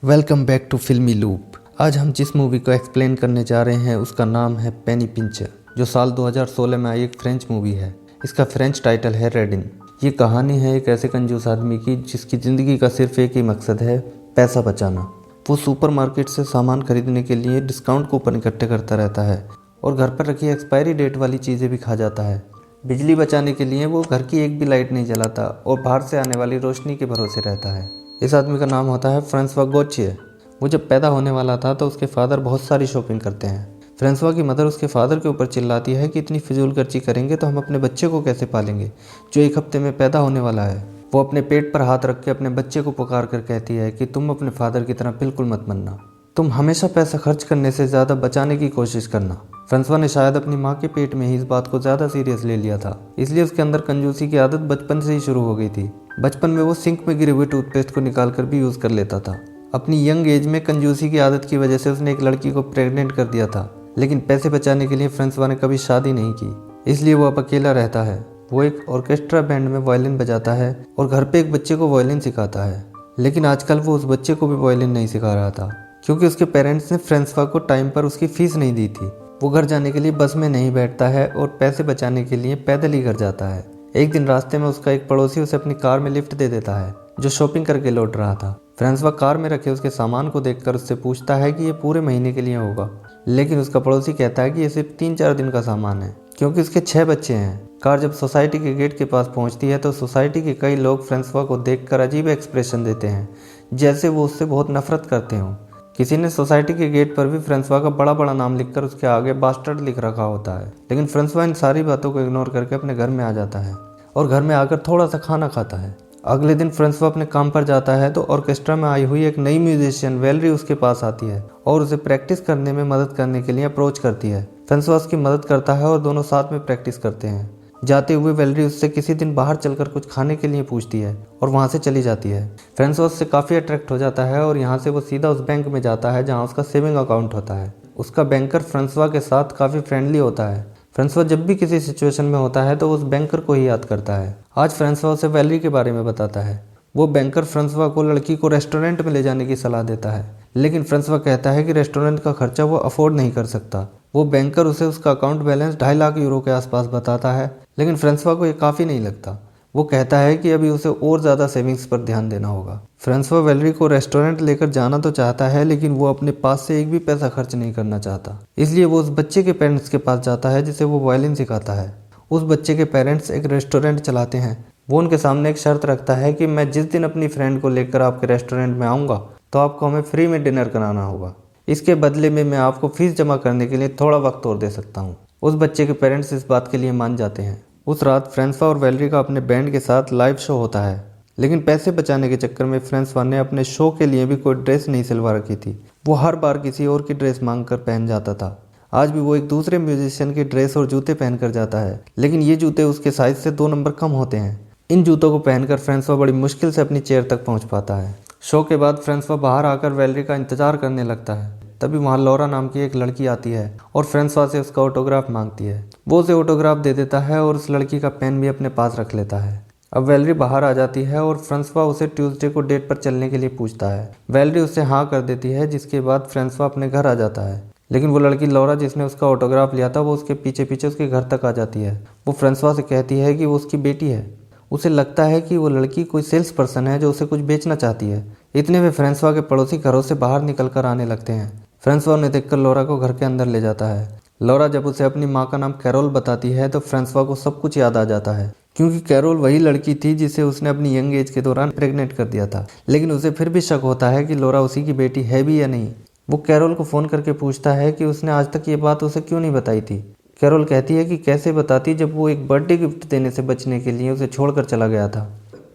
Welcome back to फिल्मी loop. आज हम जिस मूवी को एक्सप्लेन करने जा रहे हैं उसका नाम है पेनी पिंचर, जो साल 2016 में आई एक फ्रेंच मूवी है। इसका फ्रेंच टाइटल है रेडिन। ये कहानी है एक ऐसे कंजूस आदमी की जिसकी ज़िंदगी का सिर्फ एक ही मकसद है, पैसा बचाना। वो सुपरमार्केट से सामान खरीदने के लिए डिस्काउंट कूपन इकट्ठे करता रहता है और घर पर रखी एक्सपायरी डेट वाली चीज़ें भी खा जाता है। बिजली बचाने के लिए वो घर की एक भी लाइट नहीं जलाता और बाहर से आने वाली रोशनी के भरोसे रहता है। इस आदमी का नाम होता है फ्रांसवा गॉचिए। वो जब पैदा होने वाला था तो उसके फादर बहुत सारी शॉपिंग करते हैं। फ्रांसवा की मदर उसके फादर के ऊपर चिल्लाती है कि इतनी फिजूल खर्ची करेंगे तो हम अपने बच्चे को कैसे पालेंगे जो एक हफ्ते में पैदा होने वाला है। वो अपने पेट पर हाथ रख के अपने बच्चे को पुकार कर कहती है कि तुम अपने फादर की तरह बिल्कुल मत बनना, तुम हमेशा पैसा खर्च करने से ज़्यादा बचाने की कोशिश करना। फ्रांसवा ने शायद अपनी माँ के पेट में ही इस बात को ज़्यादा सीरियस ले लिया था, इसलिए उसके अंदर कंजूसी की आदत बचपन से ही शुरू हो गई थी। बचपन में वो सिंक में गिरे हुए टूथपेस्ट को निकाल कर भी यूज़ कर लेता था। अपनी यंग एज में कंजूसी की आदत की वजह से उसने एक लड़की को प्रेग्नेंट कर दिया था, लेकिन पैसे बचाने के लिए फ्रांसवा ने कभी शादी नहीं की, इसलिए वो अब अकेला रहता है। वो एक ऑर्केस्ट्रा बैंड में वायलिन बजाता है और घर पे एक बच्चे को वायलिन सिखाता है, लेकिन आजकल वो उस बच्चे को भी वायलिन नहीं सिखा रहा था क्योंकि उसके पेरेंट्स ने फ्रांसवा को टाइम पर उसकी फीस नहीं दी थी। वो घर जाने के लिए बस में नहीं बैठता है और पैसे बचाने के लिए पैदल ही घर जाता है। एक दिन रास्ते में उसका एक पड़ोसी उसे अपनी कार में लिफ्ट दे देता है, जो शॉपिंग करके लौट रहा था। फ्रांसवा कार में रखे उसके सामान को देखकर उससे पूछता है कि ये पूरे महीने के लिए होगा, लेकिन उसका पड़ोसी कहता है कि ये सिर्फ 3-4 दिन का सामान है क्योंकि उसके 6 बच्चे हैं। कार जब सोसाइटी के गेट के पास पहुंचती है तो सोसाइटी के कई लोग फ्रांसवा को देखकर अजीब एक्सप्रेशन देते हैं, जैसे वो उससे बहुत नफरत करते हों। किसी ने सोसाइटी के गेट पर भी फ्रांसवा का बड़ा बड़ा नाम लिखकर उसके आगे बास्टर्ड लिख रखा होता है, लेकिन फ्रांसवा इन सारी बातों को इग्नोर करके अपने घर में आ जाता है और घर में आकर थोड़ा सा खाना खाता है। अगले दिन फ्रांसवा अपने काम पर जाता है तो ऑर्केस्ट्रा में आई हुई एक नई म्यूजिशियन वेलरी उसके पास आती है और उसे प्रैक्टिस करने में मदद करने के लिए अप्रोच करती है। फ्रांसवा उसकी मदद करता है और दोनों साथ में प्रैक्टिस करते हैं। जाते हुए वेलरी उससे किसी दिन बाहर चलकर कुछ खाने के लिए पूछती है और वहां से चली जाती है। फ्रांसवा उससे काफ़ी अट्रैक्ट हो जाता है और यहाँ से वो सीधा उस बैंक में जाता है जहाँ उसका सेविंग अकाउंट होता है। उसका बैंकर फ्रांसवा के साथ काफ़ी फ्रेंडली होता है। फ्रांसवा जब भी किसी सिचुएशन में होता है तो उस बैंकर को ही याद करता है। आज फ्रांसवा उसे वेलरी के बारे में बताता है। वो बैंकर फ्रांसवा को लड़की को रेस्टोरेंट में ले जाने की सलाह देता है, लेकिन फ्रांसवा कहता है कि रेस्टोरेंट का खर्चा वो अफोर्ड नहीं कर सकता। वो बैंकर उसे उसका अकाउंट बैलेंस 2.5 लाख यूरो के आसपास बताता है, लेकिन फ्रांसवा को ये काफ़ी नहीं लगता। वो कहता है कि अभी उसे और ज़्यादा सेविंग्स पर ध्यान देना होगा। फ्रांसवा वेलरी को रेस्टोरेंट लेकर जाना तो चाहता है, लेकिन वो अपने पास से एक भी पैसा खर्च नहीं करना चाहता, इसलिए वो उस बच्चे के पेरेंट्स के पास जाता है जिसे वो वायलिन सिखाता है। उस बच्चे के पेरेंट्स एक रेस्टोरेंट चलाते हैं। वो उनके सामने एक शर्त रखता है कि मैं जिस दिन अपनी फ्रेंड को लेकर आपके रेस्टोरेंट में आऊँगा तो आपको हमें फ्री में डिनर कराना होगा। इसके बदले में मैं आपको फीस जमा करने के लिए थोड़ा वक्त और दे सकता हूँ। उस बच्चे के पेरेंट्स इस बात के लिए मान जाते हैं। उस रात फ्रांसवा और वेलरी का अपने बैंड के साथ लाइव शो होता है, लेकिन पैसे बचाने के चक्कर में फ्रांसवा ने अपने शो के लिए भी कोई ड्रेस नहीं सिलवा रखी थी। वो हर बार किसी और की ड्रेस मांग कर पहन जाता था। आज भी वो एक दूसरे म्यूजिशियन की ड्रेस और जूते पहन कर जाता है, लेकिन ये जूते उसके साइज से 2 नंबर कम होते हैं। इन जूतों को पहनकर फ्रांसवा बड़ी मुश्किल से अपनी चेयर तक पहुंच पाता है। शो के बाद फ्रांसवा बाहर आकर वेलरी का इंतजार करने लगता है। तभी वहाँ लौरा नाम की एक लड़की आती है और फ्रांसवा से उसका ऑटोग्राफ मांगती है। वो उसे ऑटोग्राफ दे देता है और उस लड़की का पेन भी अपने पास रख लेता है। अब वेलरी बाहर आ जाती है और फ्रांसवा उसे ट्यूसडे को डेट पर चलने के लिए पूछता है। वेलरी उससे हाँ कर देती है, जिसके बाद फ्रांसवा अपने घर आ जाता है, लेकिन वो लड़की लौरा जिसने उसका ऑटोग्राफ लिया था वो उसके पीछे पीछे उसके घर तक आ जाती है। वो फ्रांसवा से कहती है कि वो उसकी बेटी है। उसे लगता है कि वो लड़की कोई सेल्स पर्सन है जो उसे कुछ बेचना चाहती है। इतने में फ्रांसवा के पड़ोसी घरों से बाहर निकल कर आने लगते हैं। फ्रांसवा उन्हें देखकर लौरा को घर के अंदर ले जाता है। लौरा जब उसे अपनी माँ का नाम कैरोल बताती है तो फ्रांसवा को सब कुछ याद आ जाता है, क्योंकि कैरोल वही लड़की थी जिसे उसने अपनी यंग एज के दौरान प्रेग्नेंट कर दिया था। लेकिन उसे फिर भी शक होता है कि लौरा उसी की बेटी है भी या नहीं। वो कैरोल को फ़ोन करके पूछता है कि उसने आज तक ये बात उसे क्यों नहीं बताई थी। कैरोल कहती है कि कैसे बताती जब वो एक बर्थडे गिफ्ट देने से बचने के लिए उसे छोड़कर चला गया था।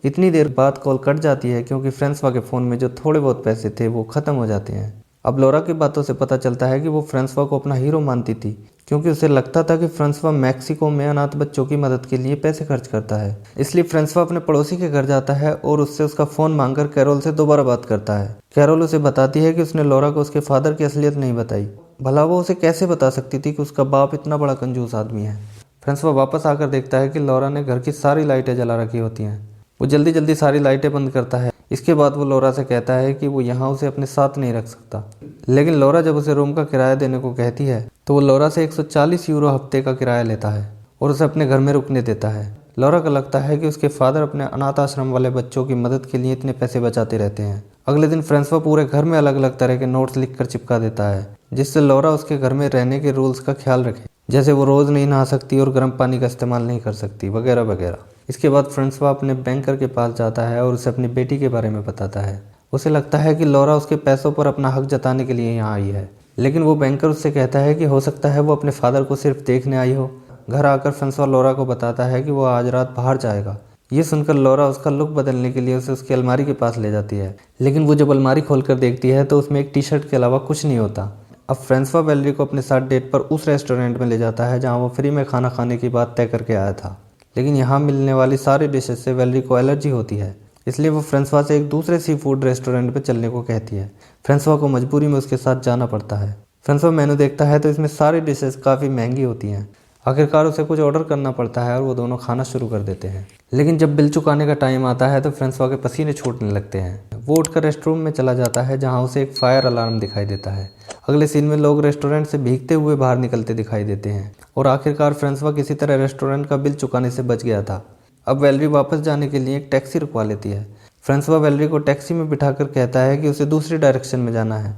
इतनी देर बाद कॉल कट जाती है क्योंकि फ्रांसवा के फ़ोन में जो थोड़े बहुत पैसे थे वो ख़त्म हो जाते हैं। अब लौरा की बातों से पता चलता है कि वो फ्रांसवा को अपना हीरो मानती थी, क्योंकि उसे लगता था कि फ्रांसवा मैक्सिको में अनाथ बच्चों की मदद के लिए पैसे खर्च करता है। इसलिए फ्रांसवा अपने पड़ोसी के घर जाता है और उससे उसका फ़ोन मांगकर कैरोल से दोबारा बात करता है। कैरोल उसे बताती है कि उसने लौरा को उसके फादर की असलियत नहीं बताई। भला वो उसे कैसे बता सकती थी कि उसका बाप इतना बड़ा कंजूस आदमी है। फ्रांसवा वापस आकर देखता है कि लौरा ने घर की सारी लाइटें जला रखी होती हैं। वो जल्दी जल्दी सारी लाइटें बंद करता है। इसके बाद वो लौरा से कहता है कि वो यहाँ उसे अपने साथ नहीं रख सकता। लेकिन लौरा जब उसे रूम का किराया देने को कहती है तो वो लौरा से 140 यूरो हफ्ते का किराया लेता है और उसे अपने घर में रुकने देता है। लौरा को लगता है कि उसके फादर अपने अनाथ आश्रम वाले बच्चों की मदद के लिए इतने पैसे बचाते रहते हैं। अगले दिन फ्रांसवा पूरे घर में अलग अलग तरह के नोट्स लिखकर चिपका देता है, जिससे लौरा उसके घर में रहने के रूल्स का ख्याल रखे, जैसे वो रोज़ नहीं नहा सकती और गर्म पानी का इस्तेमाल नहीं कर सकती, वगैरह वगैरह। इसके बाद फ्रांसवा अपने बैंकर के पास जाता है और उसे अपनी बेटी के बारे में बताता है। उसे लगता है कि लौरा उसके पैसों पर अपना हक जताने के लिए यहाँ आई है, लेकिन वो बैंकर उससे कहता है कि हो सकता है वो अपने फादर को सिर्फ देखने आई हो। घर आकर फ्रांसवा लौरा को बताता है कि वो आज रात बाहर जाएगा। ये सुनकर लौरा उसका लुक बदलने के लिए उसे उसकी अलमारी के पास ले जाती है, लेकिन वो जब अलमारी खोलकर देखती है तो उसमें एक टी शर्ट के अलावा कुछ नहीं होता। अब फ्रांसवा वैलेरी को अपने साथ डेट पर उस रेस्टोरेंट में ले जाता है जहाँ वो फ्री में खाना खाने की बात तय करके आया था, लेकिन यहाँ मिलने वाली सारी डिशेज से वैलेरी को एलर्जी होती है, इसलिए वो फ्रांसवा से एक दूसरे सी फूड रेस्टोरेंट पर चलने को कहती है। फ्रांसवा को मजबूरी में उसके साथ जाना पड़ता है। फ्रांसवा मेनू देखता है तो इसमें सारी डिशेज काफ़ी महंगी होती हैं। आखिरकार उसे कुछ ऑर्डर करना पड़ता है और वो दोनों खाना शुरू कर देते हैं। लेकिन जब बिल चुकाने का टाइम आता है तो फ्रांसवा के पसीने छूटने लगते हैं। वो उठकर रेस्टरूम में चला जाता है जहां उसे एक फायर अलार्म दिखाई देता है। अगले सीन में लोग रेस्टोरेंट से भीगते हुए बाहर निकलते दिखाई देते हैं और आखिरकार फ्रांसवा किसी तरह रेस्टोरेंट का बिल चुकाने से बच गया था। अब वैलेरी वापस जाने के लिए एक टैक्सी रुकवा लेती है। फ्रांसवा वैलेरी को टैक्सी में बिठाकर कहता है कि उसे दूसरी डायरेक्शन में जाना है।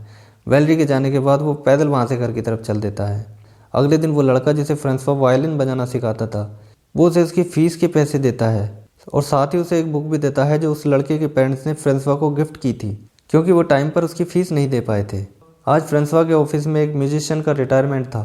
वैलेरी के जाने के बाद वो पैदल वहाँ से घर की तरफ चल देता है। अगले दिन वो लड़का जिसे फ्रांसवा वायलिन बजाना सिखाता था, वो उसे उसकी फ़ीस के पैसे देता है और साथ ही उसे एक बुक भी देता है जो उस लड़के के पेरेंट्स ने फ्रांसवा को गिफ्ट की थी, क्योंकि वो टाइम पर उसकी फ़ीस नहीं दे पाए थे। आज फ्रांसवा के ऑफिस में एक म्यूजिशियन का रिटायरमेंट था।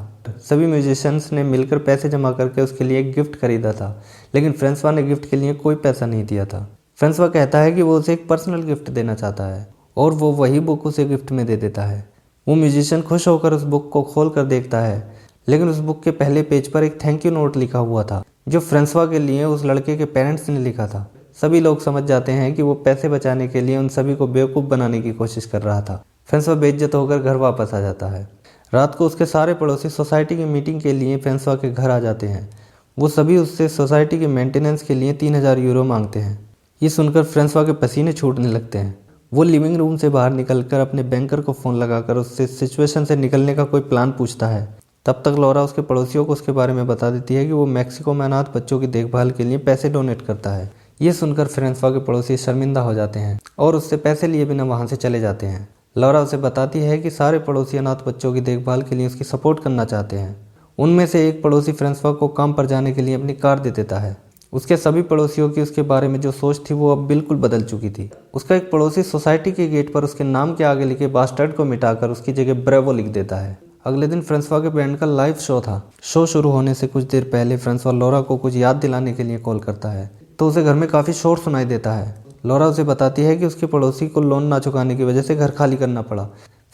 सभी म्यूजिशियंस ने मिलकर पैसे जमा करके उसके लिए एक गिफ्ट खरीदा था, लेकिन फ्रांसवा ने गिफ्ट के लिए कोई पैसा नहीं दिया था। फ्रांसवा कहता है कि वो उसे एक पर्सनल गिफ्ट देना चाहता है और वो वही बुक उसे गिफ्ट में दे देता है। वो म्यूजिशियन खुश होकर उस बुक को खोल कर देखता है, लेकिन उस बुक के पहले पेज पर एक थैंक यू नोट लिखा हुआ था जो फ्रांसवा के लिए उस लड़के के पेरेंट्स ने लिखा था। सभी लोग समझ जाते हैं कि वो पैसे बचाने के लिए उन सभी को बेवकूफ़ बनाने की कोशिश कर रहा था। फ्रांसवा बेइज्जत होकर घर वापस आ जाता है। रात को उसके सारे पड़ोसी सोसाइटी की मीटिंग के लिए फ्रांसवा के घर आ जाते हैं। वो सभी उससे सोसाइटी के मेंटेनेंस के लिए 3000 यूरो मांगते हैं। ये सुनकर फ्रांसवा के पसीने छूटने लगते हैं। वो लिविंग रूम से बाहर निकलकर अपने बैंकर को फ़ोन लगाकर उससे सिचुएशन से निकलने का कोई प्लान पूछता है। तब तक लौरा उसके पड़ोसियों को उसके बारे में बता देती है कि वो मैक्सिको में अनाथ बच्चों की देखभाल के लिए पैसे डोनेट करता है। ये सुनकर फ्रांसवा के पड़ोसी शर्मिंदा हो जाते हैं और उससे पैसे लिए बिना वहाँ से चले जाते हैं। लौरा उसे बताती है कि सारे पड़ोसी अनाथ बच्चों की देखभाल के लिए उसकी सपोर्ट करना चाहते हैं। उनमें से एक पड़ोसी फ्रांसवा को काम पर जाने के लिए अपनी कार दे देता है। उसके सभी पड़ोसियों की उसके बारे में जो सोच थी वो अब बिल्कुल बदल चुकी थी। उसका एक पड़ोसी सोसाइटी के गेट पर उसके नाम के आगे लिखे बास्टर्ड को मिटाकर उसकी जगह ब्रेवो लिख देता है। अगले दिन फ्रांसवा के बैंड का लाइव शो था। शो शुरू होने से कुछ देर पहले फ्रांसवा लौरा को कुछ याद दिलाने के लिए कॉल करता है तो उसे घर में काफ़ी शोर सुनाई देता है। लौरा उसे बताती है कि उसके पड़ोसी को लोन ना चुकाने की वजह से घर खाली करना पड़ा।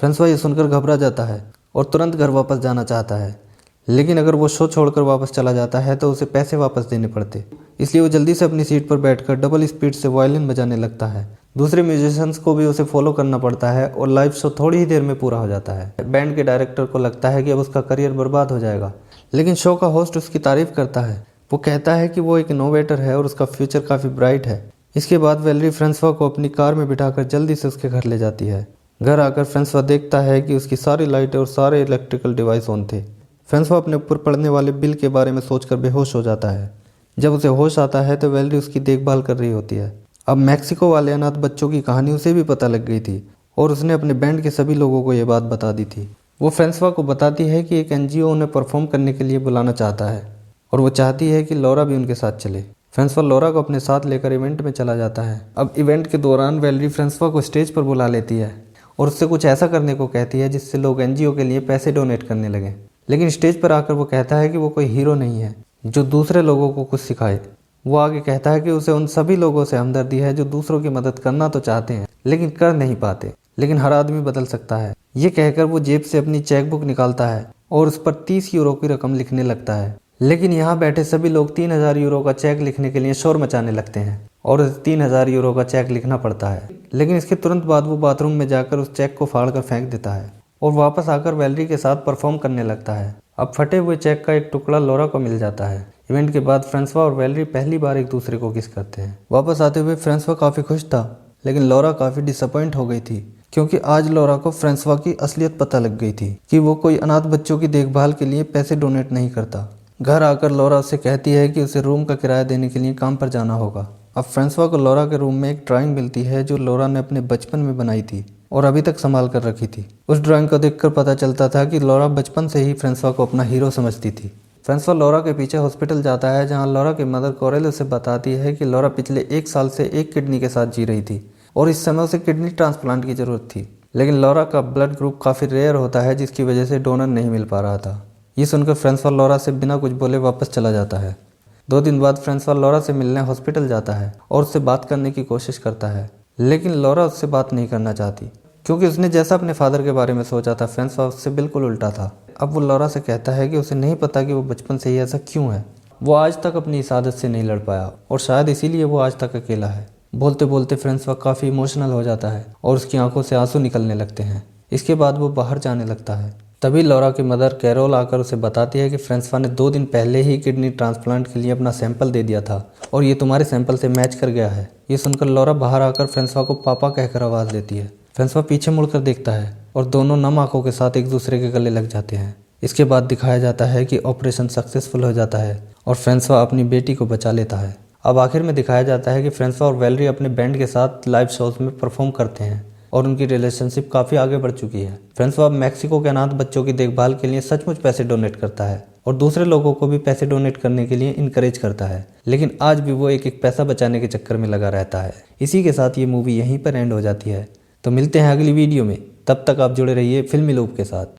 फ्रांसवा ये सुनकर घबरा जाता है और तुरंत घर वापस जाना चाहता है, लेकिन अगर वो शो छोड़कर वापस चला जाता है तो उसे पैसे वापस देने पड़ते, इसलिए वो जल्दी से अपनी सीट पर बैठकर डबल स्पीड से वायलिन बजाने लगता है। दूसरे म्यूजिशियंस को भी उसे फॉलो करना पड़ता है और लाइव शो थोड़ी ही देर में पूरा हो जाता है। बैंड के डायरेक्टर को लगता है कि अब उसका करियर बर्बाद हो जाएगा, लेकिन शो का होस्ट उसकी तारीफ करता है। वो कहता है कि वो एक इनोवेटर है और उसका फ्यूचर काफ़ी ब्राइट है। इसके बाद वैलेरी फ्रांसवा को अपनी कार में बिठाकर जल्दी से उसके घर ले जाती है। घर आकर फ्रांसवा देखता है कि उसकी सारी लाइटें और सारे इलेक्ट्रिकल डिवाइस ऑन थे। फ्रांसवा अपने ऊपर पड़ने वाले बिल के बारे में सोचकर बेहोश हो जाता है। जब उसे होश आता है तो वैलेरी उसकी देखभाल कर रही होती है। अब मैक्सिको वाले अनाथ बच्चों की कहानी उसे भी पता लग गई थी और उसने अपने बैंड के सभी लोगों को ये बात बता दी थी। वो फ्रांसवा को बताती है कि एक एनजीओ उन्हें परफॉर्म करने के लिए बुलाना चाहता है और वो चाहती है कि लौरा भी उनके साथ चले। फ्रांसवा लौरा को अपने साथ लेकर इवेंट में चला जाता है। अब इवेंट के दौरान वैलेरी फ्रांसवा को स्टेज पर बुला लेती है और उससे कुछ ऐसा करने को कहती है जिससे लोग एनजीओ के लिए पैसे डोनेट करने लगें। लेकिन स्टेज पर आकर वो कहता है कि वो कोई हीरो नहीं है जो दूसरे लोगों को कुछ सिखाए। वो आगे कहता है कि उसे उन सभी लोगों से हमदर्दी है जो दूसरों की मदद करना तो चाहते हैं लेकिन कर नहीं पाते, लेकिन हर आदमी बदल सकता है। ये कहकर वो जेब से अपनी चेकबुक निकालता है और उस पर 30 यूरो की रकम लिखने लगता है। लेकिन यहाँ बैठे सभी लोग 3000 यूरो का चेक लिखने के लिए शोर मचाने लगते हैं और उसे 3000 यूरो का चेक लिखना पड़ता है। लेकिन इसके तुरंत बाद वो बाथरूम में जाकर उस चेक को फाड़ कर फेंक देता है और वापस आकर वैलेरी के साथ परफॉर्म करने लगता है। अब फटे हुए चेक का एक टुकड़ा लौरा को मिल जाता है। इवेंट के बाद फ्रांसवा और वैलेरी पहली बार एक दूसरे को किस करते हैं। वापस आते हुए फ्रांसवा काफ़ी खुश था, लेकिन लॉरा काफ़ी डिसअपॉइंट हो गई थी क्योंकि आज लॉरा को फ्रांसवा की असलियत पता लग गई थी कि वो कोई अनाथ बच्चों की देखभाल के लिए पैसे डोनेट नहीं करता। घर आकर लॉरा उससे कहती है कि उसे रूम का किराया देने के लिए काम पर जाना होगा। अब फ्रांसवा को लॉरा के रूम में एक ड्राइंग मिलती है जो लॉरा ने अपने बचपन में बनाई थी और अभी तक संभाल कर रखी थी। उस ड्राइंग को देखकर पता चलता था कि लॉरा बचपन से ही फ्रांसवा को अपना हीरो समझती थी। फ्रांसवा लॉरा के पीछे हॉस्पिटल जाता है जहां लॉरा की मदर कोरेल उसे बताती है कि लॉरा पिछले 1 साल से एक किडनी के साथ जी रही थी और इस समय उसे किडनी ट्रांसप्लांट की ज़रूरत थी, लेकिन लॉरा का ब्लड ग्रुप काफ़ी रेयर होता है जिसकी वजह से डोनर नहीं मिल पा रहा था। ये सुनकर फ्रांसवा लॉरा से बिना कुछ बोले वापस चला जाता है। 2 दिन बाद फ्रांसवा लॉरा से मिलने हॉस्पिटल जाता है और उससे बात करने की कोशिश करता है, लेकिन लॉरा उससे बात नहीं करना चाहती क्योंकि उसने जैसा अपने फादर के बारे में सोचा था फ्रांसवा उससे बिल्कुल उल्टा था। अब वो लॉरा से कहता है कि उसे नहीं पता कि वो बचपन से ही ऐसा क्यों है। वो आज तक अपनी इस आदत से नहीं लड़ पाया और शायद इसीलिए वो आज तक अकेला है। बोलते बोलते फ्रांसवा काफ़ी इमोशनल हो जाता है और उसकी आंखों से आंसू निकलने लगते हैं। इसके बाद वो बाहर जाने लगता है। तभी लॉरा की मदर कैरोल आकर उसे बताती है कि फ्रांसवा ने 2 दिन पहले ही किडनी ट्रांसप्लांट के लिए अपना सैंपल दे दिया था और ये तुम्हारे सैंपल से मैच कर गया है। ये सुनकर लॉरा बाहर आकर फ्रांसवा को पापा कहकर आवाज़ देती है। फ्रांसवा पीछे मुड़कर देखता है और दोनों नम आंखों के साथ एक दूसरे के गले लग जाते हैं। इसके बाद दिखाया जाता है कि ऑपरेशन सक्सेसफुल हो जाता है और फ्रांसवा अपनी बेटी को बचा लेता है। अब आखिर में दिखाया जाता है कि फ्रांसवा और वैलेरी अपने बैंड के साथ लाइव शोज में परफॉर्म करते हैं और उनकी रिलेशनशिप काफ़ी आगे बढ़ चुकी है। फ्रांसवा अब मैक्सिको के अनाथ बच्चों की देखभाल के लिए सचमुच पैसे डोनेट करता है और दूसरे लोगों को भी पैसे डोनेट करने के लिए इनकरेज करता है, लेकिन आज भी वो एक पैसा बचाने के चक्कर में लगा रहता है। इसी के साथ ये मूवी यहीं पर एंड हो जाती है। तो मिलते हैं अगली वीडियो में, तब तक आप जुड़े रहिए फिल्मी लूप के साथ।